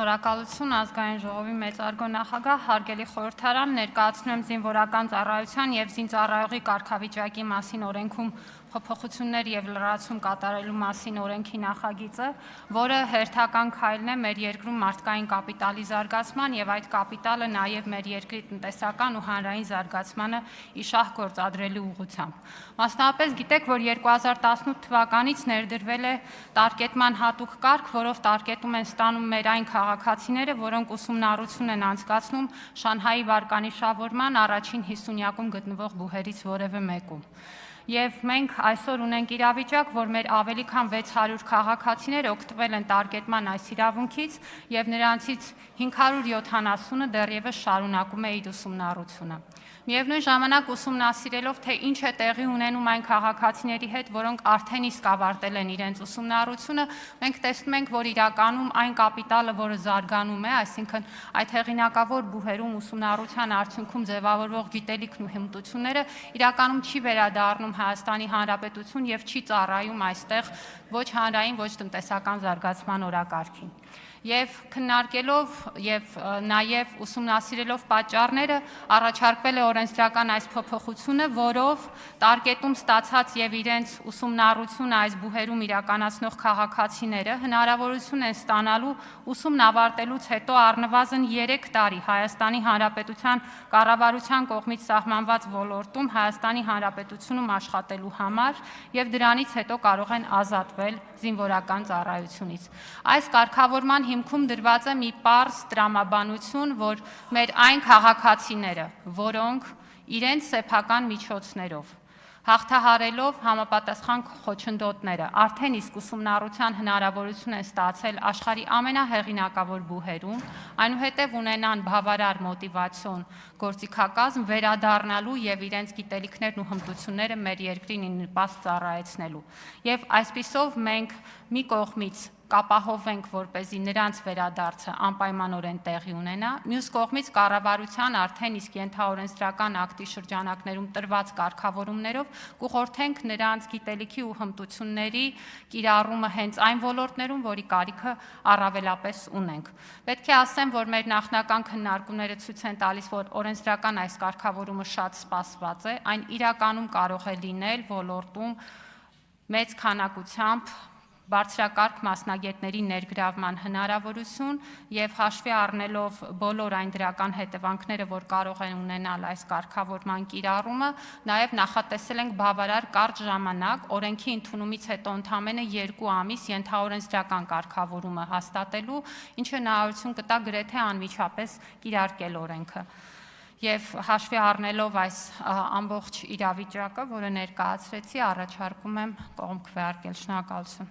Շնորհակալություն ազգային ժողովի մեծարգո նախագահ, հարգելի խորհրդարան, ներկայացնում եմ զինվորական ծառայության և զինծառայողի կարգավիճակի մասին օրենքում փոփոխություններ և լրացում կատարելու մասին օրենքի նախագիծը, որը հերթական քայլն է մեր երկրում մարդկային կապիտալի զարգացման և այդ կապիտալը նաև մեր երկրի տնտեսական ու հանրային զարգացմանը իշահ գործադրելու ուղղությամբ։ Մասնավորապես գիտեք, որ 2018 թվականից ներդրվել է տարկետման հատուկ կարգ, որով տարկետում են ստանում մեր այն քաղաքացիները, որոնք ուսումնառություն են անցկացնում Շանհայի վարկանիշավորման առաջին 50-յակում գտնվող բուհերից որևէ մեկում։ Եվ մենք այսօր ունենք իրավիճակ, որ մեր ավելի քան 600 քաղաքացիներ օգտվել են տարկետման այս իրավունքից և նրանցից 570-ը դեռևս շարունակում է իր ուսումնառությունը։ Միևնույն ժամանակ ուսումնասիրելով, թե ինչ է տեղի ունենում այն քաղաքացիների հետ, որոնք արդեն իսկ ավարտել են իրենց ուսումնառությունը, մենք տեսնում ենք, որ իրականում այն կապիտալը, որը զարգանում է, այսինքն այդ հեղինակավոր բուհերում ուսումնառության արդյունքում ձևավորվող գիտելիքն ու հմտությունները իրականում չի վերադառնում Հայաստանի Հանրապետություն և չի ծառայում այստեղ ոչ հանրային, ոչ տնտեսական զարգացման օրակարգին։ Եվ քննարկելով և նաև ուսումնասիրելով պատճառները, առաջարկվել է օրենսդրական այս փոփոխությունը, որով տարկետում ստացած և իրենց ուսումնառությունը այս բուհերում իրականացնող քաղաքացիները հնարավորություն են ստանալու ուսումն ավարտելուց հետո առնվազն 3 տարի Հայաստանի Հանրապետության կառավարության կողմից սահմանված ոլորտում Հայաստանի Հանրապետությունում աշխատելու համար և դրանից հետո կարող են ազատվել զինվորական ծառայությունից։ Այս կարգավորման հիմքում դրված է մի պարզ տրամաբանություն, որ մեր այն քաղաքացիները, որոնք իրենց սեփական միջոցներով հաղթահարելով համապատասխան խոչընդոտները արդեն իսկ ուսումնառության հնարավորություն են ստացել աշխարհի ամենահեղինակավոր բուհերում, այնուհետև ունենան բավարար մոտիվացիոն գործիքակազմ վերադառնալու և իրենց գիտելիքներն ու հմտությունները մեր երկրին ի նպաստ ծառայեցնելու։ Եվ այսպիսով մենք մի կողմից կապահովենք, որպեսզի նրանց վերադարձը անպայմանորեն տեղի ունենա, մյուս կողմից կառավարության արդեն իսկ ենթաօրենսդրական ակտի շրջանակներում տրված կարգավորումներով կուղղորդենք նրանց գիտելիքի ու հմտությունների կիրառումը հենց այն ոլորտներում, որի կարիքը առավելապես ունենք։ Պետք է ասեմ, որ մեր նախնական քննարկումները ցույց են տալիս, որ օրենսդրական այս կարգավորումը շատ սպասված է, այն իրականում կարող է լինել ոլորտում մեծ քանակությամբ բարձրակարգ մասնագետների ներգրավման հնարավորություն և հաշվի առնելով բոլոր այն դրական հետևանքները, որ կարող են ունենալ այս կարգավորման կիրառումը, նաև նախատեսել ենք բավարար կարճ ժամանակ օրենքի ընդունումից հետո ընդամենը 2 ամիս ենթաօրենսդրական կարգավորումը հաստատելու, ինչը հնարավորություն կտա գրեթե անմիջապես կիրարկել օրենքը։ Եվ հաշվի առնելով այս ամբողջ իրավիճակը, որը ներկայացրեցի, առաջարկում եմ կողմ քվեարկել։ Շնորհակալություն։